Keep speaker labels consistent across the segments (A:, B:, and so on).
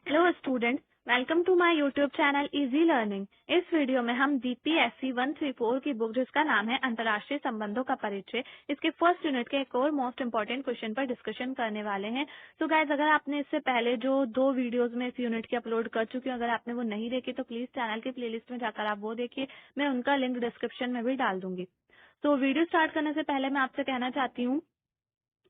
A: Hello student, welcome to my YouTube channel easy learning. इस video में हम BPSC 134 की बुक जिसका नाम है अंतर्राष्ट्रीय संबंधों का परिचय, इसके फर्स्ट यूनिट के एक और मोस्ट इंपॉर्टेंट क्वेश्चन पर डिस्कशन करने वाले हैं। तो गाइज, अगर आपने इससे पहले जो 2 वीडियोस में इस यूनिट की अपलोड कर चुकी हूँ, अगर आपने वो नहीं देखी तो प्लीज चैनल की प्लेलिस्ट में जाकर आप वो देखिए। मैं उनका लिंक डिस्क्रिप्शन में भी डाल दूंगी। तो वीडियो स्टार्ट करने से पहले मैं आपसे कहना चाहती हूँ,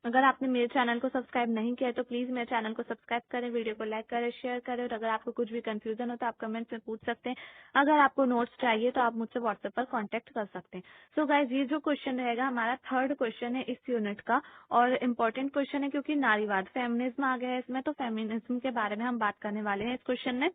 A: अगर आपने मेरे चैनल को सब्सक्राइब नहीं किया है तो प्लीज मेरे चैनल को सब्सक्राइब करें, वीडियो को लाइक करें, शेयर करें, और अगर आपको कुछ भी कंफ्यूजन हो तो आप कमेंट्स में पूछ सकते हैं। अगर आपको नोट्स चाहिए तो आप मुझसे व्हाट्सएप पर कांटेक्ट कर सकते हैं। सो गाइज, ये जो क्वेश्चन रहेगा हमारा थर्ड क्वेश्चन है इस यूनिट का, और इम्पोर्टेंट क्वेश्चन है क्योंकि नारीवाद फेमिनिज्म आ गया है इसमें, तो फेमिनिज्म के बारे में हम बात करने वाले हैं इस क्वेश्चन में।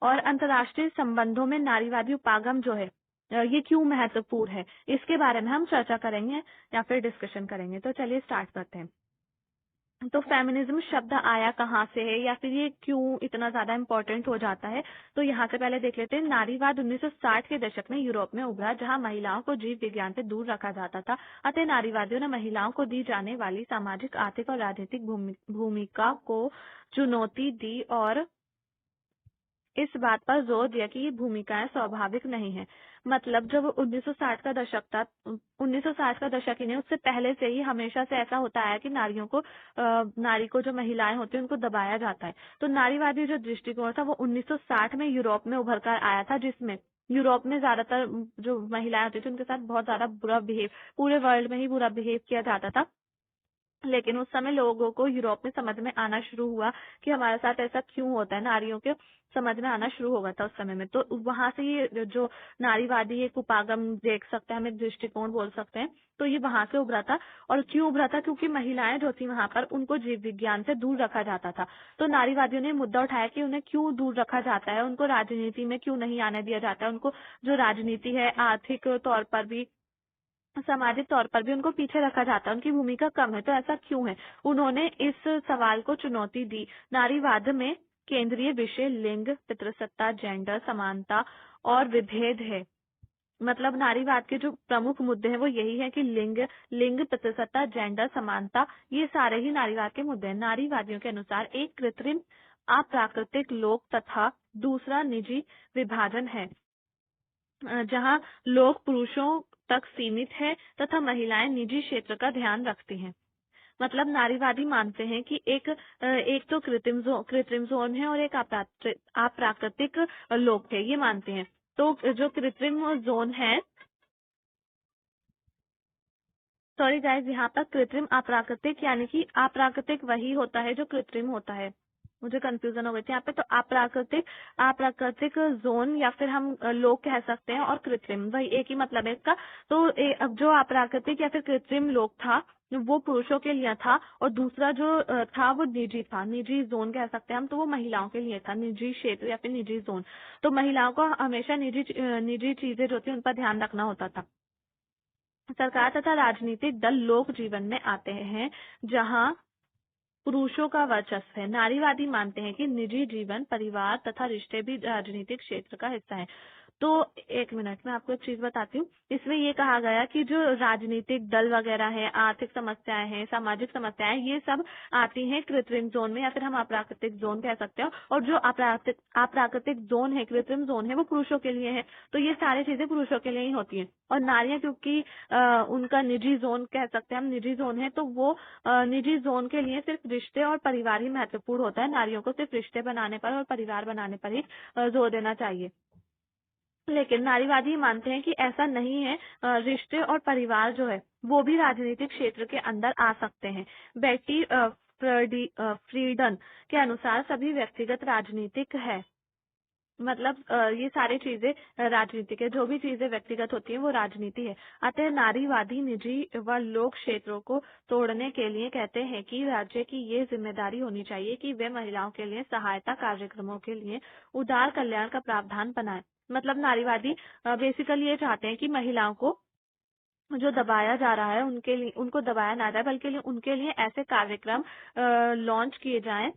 A: और अंतर्राष्ट्रीय संबंधों में नारीवादी उपागम जो है ये क्यों महत्वपूर्ण है, इसके बारे में हम चर्चा करेंगे या फिर डिस्कशन करेंगे। तो चलिए स्टार्ट करते हैं। तो फेमिनिज्म शब्द आया कहाँ से है या फिर ये क्यों इतना ज्यादा इम्पोर्टेंट हो जाता है, तो यहाँ से पहले देख लेते हैं। नारीवाद 1960 के दशक में यूरोप में उभरा, जहाँ महिलाओं को जीव विज्ञान से दूर रखा जाता था। अतः नारीवादियों ने महिलाओं को दी जाने वाली सामाजिक, आर्थिक और राजनीतिक भूमिका को चुनौती दी और इस बात पर जोर दिया कि ये भूमिकाएं स्वाभाविक नहीं है। मतलब जब 1960 का दशक था, 1960 का दशक ही नहीं, उससे पहले से ही हमेशा से ऐसा होता है कि नारी को जो महिलाएं होती हैं उनको दबाया जाता है। तो नारीवादी जो दृष्टिकोण था वो 1960 में यूरोप में उभर कर आया था, जिसमें यूरोप में ज्यादातर जो महिलाएं होती थी उनके साथ बहुत ज्यादा बुरा बिहेव, पूरे वर्ल्ड में ही बुरा बिहेव किया जाता था। लेकिन उस समय लोगों को यूरोप में समझ में आना शुरू हुआ कि हमारे साथ ऐसा क्यों होता है, नारियों के समझ में आना शुरू हो गया था उस समय में। तो वहां से ये जो नारीवादी एक उपागम देख सकते हैं, हम एक दृष्टिकोण बोल सकते हैं, तो ये वहां से उभरा था। और क्यों उभरा था? क्योंकि महिलाएं जो थी वहां पर उनको जीव विज्ञान से दूर रखा जाता था। तो नारीवादियों ने मुद्दा उठाया कि उन्हें क्यों दूर रखा जाता है, उनको राजनीति में क्यों नहीं आने दिया जाता है, उनको जो राजनीति है आर्थिक तौर पर भी, सामाजिक तौर पर भी उनको पीछे रखा जाता है, उनकी भूमिका कम है। तो ऐसा क्यों है? उन्होंने इस सवाल को चुनौती दी। नारीवाद में केंद्रीय विषय लिंग, पितृसत्ता, जेंडर समानता और विभेद है। मतलब नारीवाद के जो प्रमुख मुद्दे हैं वो यही है कि लिंग, पितृसत्ता, जेंडर समानता, ये सारे ही नारीवाद के मुद्दे हैं। नारीवादियों के अनुसार एक कृत्रिम अप्राकृतिक लोक तथा दूसरा निजी विभाजन है, जहां लोग पुरुषों तक सीमित है तथा महिलाएं निजी क्षेत्र का ध्यान रखती हैं। मतलब नारीवादी मानते हैं कि एक तो कृत्रिम जोन है और एक अप्राकृतिक लोक है, ये मानते हैं। तो जो कृत्रिम जोन है, सॉरी गाइज, यहाँ पर कृत्रिम अप्राकृतिक यानी कि अप्राकृतिक वही होता है जो कृत्रिम होता है, मुझे कंफ्यूजन हो गई थी यहाँ पे। तो अप्राकृतिक जोन या फिर हम लोग कह सकते हैं, और कृत्रिम वही एक ही मतलब है इसका। तो अब जो अप्राकृतिक या फिर कृत्रिम लोग था वो पुरुषों के लिए था, और दूसरा जो था वो निजी था, निजी जोन कह सकते हैं हम, तो वो महिलाओं के लिए था, निजी क्षेत्र या फिर निजी जोन। तो महिलाओं को हमेशा निजी चीजें जो थी उन पर ध्यान रखना होता था। सरकार तथा राजनीतिक दल लोक जीवन में आते हैं जहां पुरुषों का वर्चस्व है। नारीवादी मानते हैं कि निजी जीवन, परिवार तथा रिश्ते भी राजनीतिक क्षेत्र का हिस्सा है। तो एक मिनट में आपको एक चीज बताती हूँ। इसमें ये कहा गया कि जो राजनीतिक दल वगैरह है, आर्थिक समस्याएं हैं, सामाजिक समस्याएं, ये सब आती हैं कृत्रिम जोन में, या फिर हम अप्राकृतिक जोन कह सकते हो। और जो अप्राकृतिक जोन है, कृत्रिम जोन है, वो पुरुषों के लिए है। तो ये सारी चीजें पुरुषों के लिए ही होती हैं। और नारियां क्योंकि उनका निजी जोन कह सकते हैं हम, निजी जोन है, तो वो निजी जोन के लिए सिर्फ रिश्ते और परिवार ही महत्वपूर्ण होता है। नारियों को सिर्फ रिश्ते बनाने पर और परिवार बनाने पर ही जोर देना चाहिए। लेकिन नारीवादी मानते हैं कि ऐसा नहीं है, रिश्ते और परिवार जो है वो भी राजनीतिक क्षेत्र के अंदर आ सकते हैं। बेटी फ्रीडन के अनुसार सभी व्यक्तिगत राजनीतिक है। मतलब ये सारी चीजें राजनीतिक है, जो भी चीजें व्यक्तिगत होती है वो राजनीति है। अतः नारीवादी निजी व लोक क्षेत्रों को तोड़ने के लिए कहते हैं कि राज्य की ये जिम्मेदारी होनी चाहिए कि वे महिलाओं के लिए सहायता कार्यक्रमों के लिए उदार कल्याण का प्रावधान बनाए। मतलब नारीवादी बेसिकली ये चाहते हैं कि महिलाओं को जो दबाया जा रहा है उनके लिए, उनको दबाया ना जाए, बल्कि उनके लिए ऐसे कार्यक्रम लॉन्च किए जाएं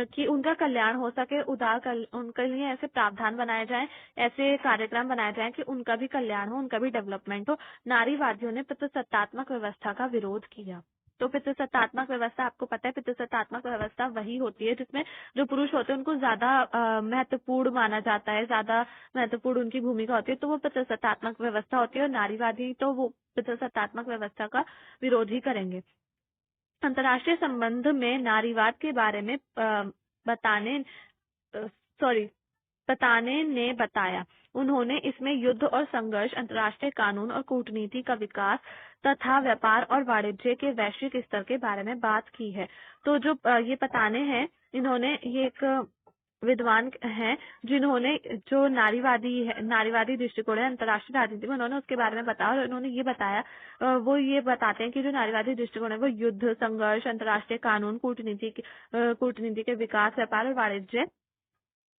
A: कि उनका कल्याण हो सके, उनके लिए ऐसे प्रावधान बनाए जाएं, ऐसे कार्यक्रम बनाए जाएं कि उनका भी कल्याण हो, उनका भी डेवलपमेंट हो। नारीवादियों ने प्रजासत्तात्मक व्यवस्था का विरोध किया। तो पितृसत्तात्मक व्यवस्था, आपको पता है पितृसत्तात्मक व्यवस्था वही होती है जिसमें जो पुरुष होते हैं उनको ज्यादा महत्वपूर्ण माना जाता है, ज्यादा महत्वपूर्ण उनकी भूमिका होती है, तो वो पितृसत्तात्मक व्यवस्था होती है। और नारीवादी तो वो पितृसत्तात्मक व्यवस्था का विरोध ही करेंगे। अंतर्राष्ट्रीय संबंध में नारीवाद के बारे में बताने ने बताया। उन्होंने इसमें युद्ध और संघर्ष, अंतर्राष्ट्रीय कानून और कूटनीति का विकास तथा व्यापार और वाणिज्य के वैश्विक स्तर के बारे में बात की है। तो जो ये बताने हैं, इन्होंने ये एक विद्वान हैं जिन्होंने जो नारीवादी दृष्टिकोण है अंतर्राष्ट्रीय राजनीति में, उन्होंने उसके बारे में बताया और उन्होंने ये बताया, वो ये बताते हैं कि जो नारीवादी दृष्टिकोण है वो युद्ध, संघर्ष, अंतर्राष्ट्रीय कानून, कूटनीति के विकास, व्यापार और वाणिज्य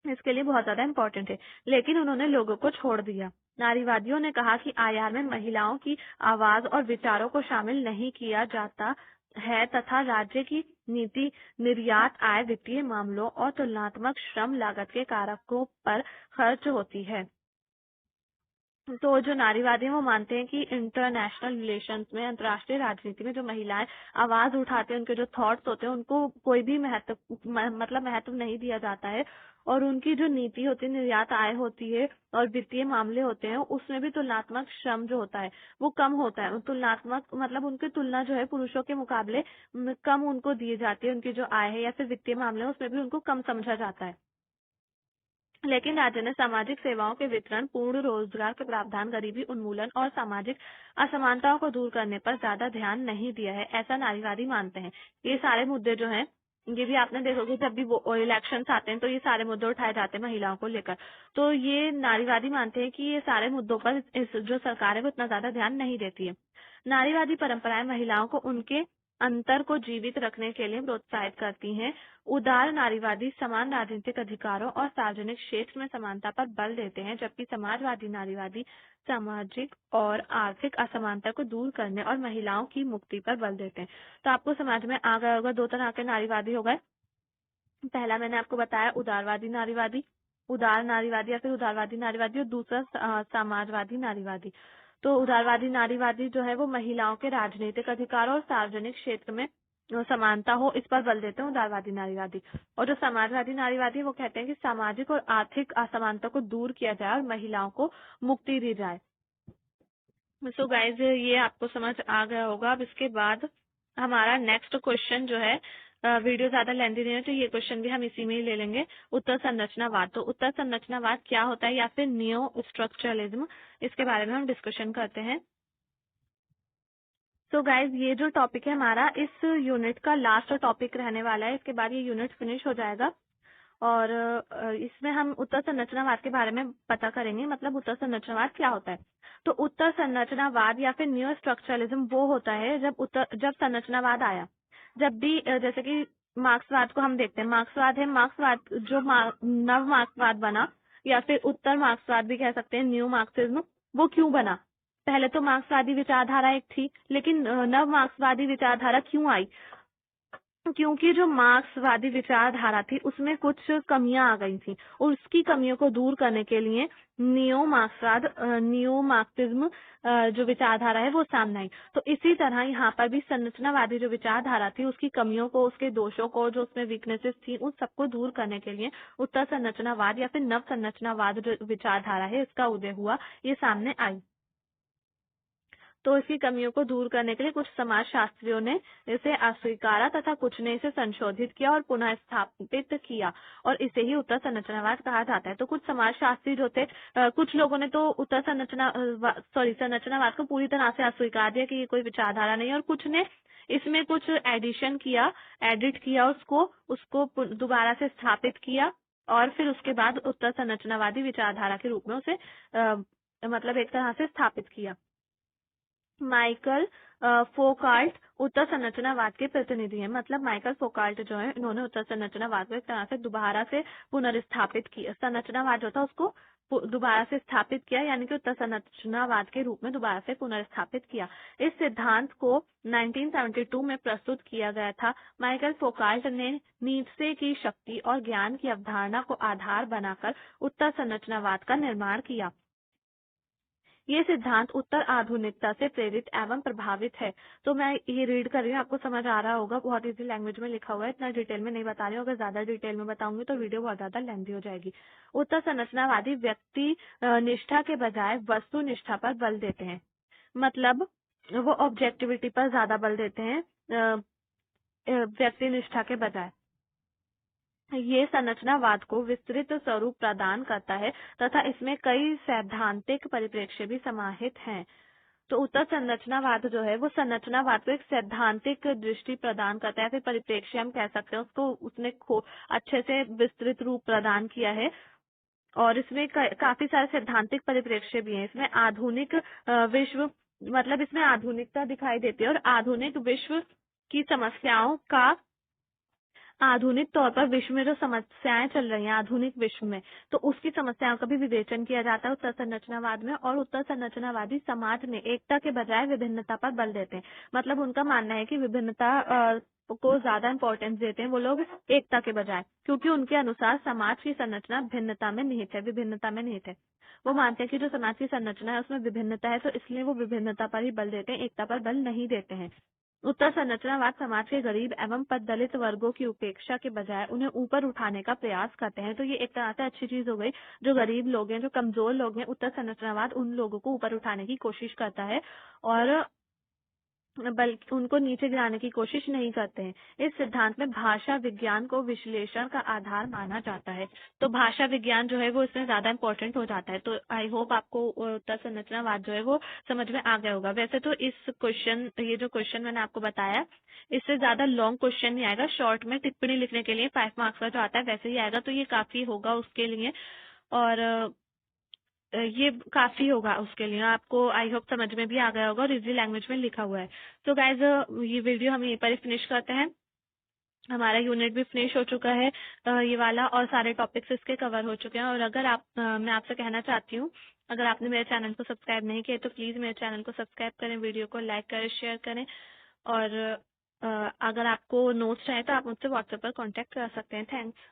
A: इसके लिए बहुत ज्यादा इम्पोर्टेंट है। लेकिन उन्होंने लोगों को छोड़ दिया। नारीवादियों ने कहा कि आईआर में महिलाओं की आवाज और विचारों को शामिल नहीं किया जाता है तथा राज्य की नीति निर्यात, आय, वित्तीय मामलों और तुलनात्मक श्रम लागत के कारकों पर खर्च होती है। तो जो नारीवादी हैं वो मानते हैं कि इंटरनेशनल रिलेशंस में, अंतर्राष्ट्रीय राजनीति में जो महिलाएं आवाज उठाते हैं, उनके जो थॉट्स होते हैं उनको कोई भी महत्व नहीं दिया जाता है। और उनकी जो नीति होती है, निर्यात, आय होती है और वित्तीय मामले होते हैं, उसमें भी तुलनात्मक श्रम जो होता है वो कम होता है। तुलनात्मक मतलब उनकी तुलना जो है पुरुषों के मुकाबले कम उनको दी जाती है। उनकी जो आय है या फिर वित्तीय मामले उसमें भी उनको कम समझा जाता है। लेकिन राज्य ने सामाजिक सेवाओं के वितरण, पूर्ण रोजगार के प्रावधान, गरीबी उन्मूलन और सामाजिक असमानताओं को दूर करने पर ज्यादा ध्यान नहीं दिया है, ऐसा नारीवादी मानते हैं। ये सारे मुद्दे जो हैं, ये भी आपने देखोगे जब भी वो इलेक्शंस आते हैं तो ये सारे मुद्दे उठाए जाते हैं महिलाओं को लेकर। तो ये नारीवादी मानते हैं कि ये सारे मुद्दों पर जो सरकार है वो इतना ज्यादा ध्यान नहीं देती है। नारीवादी परंपराएं महिलाओं को उनके अंतर को जीवित रखने के लिए प्रोत्साहित करती हैं। उदार नारीवादी समान राजनीतिक अधिकारों और सार्वजनिक क्षेत्र में समानता पर बल देते हैं, जबकि समाजवादी नारीवादी सामाजिक और आर्थिक असमानता को दूर करने और महिलाओं की मुक्ति पर बल देते हैं। तो आपको समझ में आ गया होगा, दो तरह के नारीवादी हो गए। पहला मैंने आपको बताया उदार नारीवादी या फिर उदारवादी नारीवादी, और दूसरा समाजवादी नारीवादी। तो उदारवादी नारीवादी जो है वो महिलाओं के राजनीतिक अधिकारों और सार्वजनिक क्षेत्र में समानता हो, इस पर बल देते हैं उदारवादी नारीवादी। और जो समाजवादी नारीवादी वो कहते हैं कि सामाजिक और आर्थिक असमानता को दूर किया जाए और महिलाओं को मुक्ति दी जाए। सो गाइज ये आपको समझ आ गया होगा। अब इसके बाद हमारा नेक्स्ट क्वेश्चन जो है, वीडियो ज्यादा लेंथी नहीं है तो ये क्वेश्चन भी हम इसी में ही ले लेंगे। उत्तर संरचनावाद। तो उत्तर संरचनावाद क्या होता है या फिर नियो स्ट्रक्चरलिज्म, इसके बारे में हम डिस्कशन करते हैं। सो गाइज ये जो टॉपिक है हमारा इस यूनिट का लास्ट टॉपिक रहने वाला है। इसके बाद ये यूनिट फिनिश हो जाएगा और इसमें हम उत्तर संरचनावाद के बारे में पता करेंगे, मतलब उत्तर संरचनावाद क्या होता है। तो उत्तर संरचनावाद या फिर न्यू स्ट्रक्चरलिज्म वो होता है जब संरचनावाद आया। जब भी जैसे कि मार्क्सवाद को हम देखते हैं, मार्क्सवाद जो नव मार्क्सवाद बना या फिर उत्तर मार्क्सवाद भी कह सकते हैं, न्यू मार्क्सिज्म, वो क्यों बना? पहले तो मार्क्सवादी विचारधारा एक थी, लेकिन नव मार्क्सवादी विचारधारा क्यों आई? क्योंकि जो मार्क्सवादी विचारधारा थी उसमें कुछ कमियां आ गई थी और उसकी कमियों को दूर करने के लिए न्यू मार्क्सिज्म जो विचारधारा है वो सामने आई। तो इसी तरह यहाँ पर भी संरचनावादी जो विचारधारा थी उसकी कमियों को, उसके दोषों को, जो उसमें वीकनेसेस थी, उन सबको दूर करने के लिए उत्तर संरचनावाद या फिर नव संरचनावाद जो विचारधारा है इसका उदय हुआ, ये सामने आई। तो इसकी कमियों को दूर करने के लिए कुछ समाजशास्त्रियों ने इसे अस्वीकारा तथा कुछ ने इसे संशोधित किया और पुनः स्थापित किया, और इसे ही उत्तर संरचनावाद कहा जाता है। तो कुछ समाजशास्त्री जो थे, कुछ लोगों ने तो उत्तर संरचनावाद को पूरी तरह से अस्वीकार दिया कि ये कोई विचारधारा नहीं है, और कुछ ने इसमें कुछ एडिट किया, उसको दोबारा से स्थापित किया और फिर उसके बाद उत्तर संरचनावादी विचारधारा के रूप में उसे मतलब एक तरह से स्थापित किया। माइकल फोकाल्ट उत्तर संरचनावाद के प्रतिनिधि हैं। मतलब माइकल फोकाल्ट जो है, इन्होंने उत्तर संरचनावाद को एक तरह से दोबारा से पुनर्स्थापित किया। संरचनावाद जो था उसको दोबारा से स्थापित किया, यानी कि उत्तर संरचनावाद के रूप में दोबारा से पुनर्स्थापित किया। इस सिद्धांत को 1972 में प्रस्तुत किया गया था। माइकल फोकाल्ट ने नीत्शे की शक्ति और ज्ञान की अवधारणा को आधार बनाकर उत्तर संरचनावाद का निर्माण किया। ये सिद्धांत उत्तर आधुनिकता से प्रेरित एवं प्रभावित है। तो मैं ये रीड कर रही हूँ, आपको समझ आ रहा होगा, बहुत इजी लैंग्वेज में लिखा हुआ है, इतना डिटेल में नहीं बता रही हूँ। अगर ज्यादा डिटेल में बताऊंगी तो वीडियो बहुत ज्यादा लेंथी हो जाएगी। उत्तर संरचनावादी व्यक्ति निष्ठा के बजाय वस्तु निष्ठा पर बल देते हैं। मतलब वो ऑब्जेक्टिविटी पर ज्यादा बल देते हैं व्यक्ति निष्ठा के बजाय। ये संरचनावाद को विस्तृत स्वरूप प्रदान करता है तथा इसमें कई सैद्धांतिक परिप्रेक्ष्य भी समाहित हैं। तो उत्तर संरचनावाद जो है वो संरचनावाद को एक सैद्धांतिक दृष्टि प्रदान करता है, फिर परिप्रेक्ष्य हम कह सकते हैं उसको, उसने अच्छे से विस्तृत रूप प्रदान किया है। और इसमें काफी सारे सैद्धांतिक परिप्रेक्ष्य भी हैं। इसमें आधुनिक विश्व, मतलब इसमें आधुनिकता दिखाई देती है और आधुनिक विश्व की समस्याओं का, आधुनिक तौर पर विश्व में जो समस्याएं चल रही हैं आधुनिक विश्व में, तो उसकी समस्याओं का भी विवेचन किया जाता है उत्तर संरचनावाद में। और उत्तर संरचनावादी समाज में एकता के बजाय विभिन्नता पर बल देते हैं। मतलब उनका मानना है कि विभिन्नता को ज्यादा इंपॉर्टेंस देते हैं वो लोग एकता के बजाय, क्योंकि उनके अनुसार समाज की संरचना भिन्नता में निहित है, विभिन्नता में निहित है। वो मानते हैं कि जो समाज की संरचना है उसमें विभिन्नता है, तो इसलिए वो विभिन्नता पर ही बल देते हैं, एकता पर बल नहीं देते हैं। उत्तर संरचनावाद समाज के गरीब एवं पददलित वर्गों की उपेक्षा के बजाय उन्हें ऊपर उठाने का प्रयास करते हैं। तो ये एक तरह से अच्छी चीज हो गई। जो गरीब लोग हैं, जो कमजोर लोग हैं, उत्तर संरचनावाद उन लोगों को ऊपर उठाने की कोशिश करता है और बल्कि उनको नीचे गिराने की कोशिश नहीं करते हैं। इस सिद्धांत में भाषा विज्ञान को विश्लेषण का आधार माना जाता है। तो भाषा विज्ञान जो है वो इसमें ज्यादा इंपॉर्टेंट हो जाता है। तो आई होप आपको उत्तर संरचनावाद जो है वो समझ में आ गया होगा। वैसे तो इस क्वेश्चन, ये जो क्वेश्चन मैंने आपको बताया, इससे ज्यादा लॉन्ग क्वेश्चन नहीं आएगा। शॉर्ट में टिप्पणी लिखने के लिए 5 मार्क्स का जो आता है वैसे ही आएगा, तो ये काफी होगा उसके लिए। और ये काफी होगा उसके लिए, आपको आई होप समझ में भी आ गया होगा और इजी लैंग्वेज में लिखा हुआ है। तो गाइज ये वीडियो हम यहीं पर ही फिनिश करते हैं। हमारा यूनिट भी फिनिश हो चुका है ये वाला, और सारे टॉपिक्स इसके कवर हो चुके हैं। और अगर आप मैं आपसे कहना चाहती हूँ, अगर आपने मेरे चैनल को सब्सक्राइब नहीं किया तो प्लीज मेरे चैनल को सब्सक्राइब करें, वीडियो को लाइक करें, शेयर करें। और अगर आपको नोट्स चाहिए तो आप मुझसे व्हाट्सएप पर कॉन्टेक्ट कर सकते हैं। थैंक्स।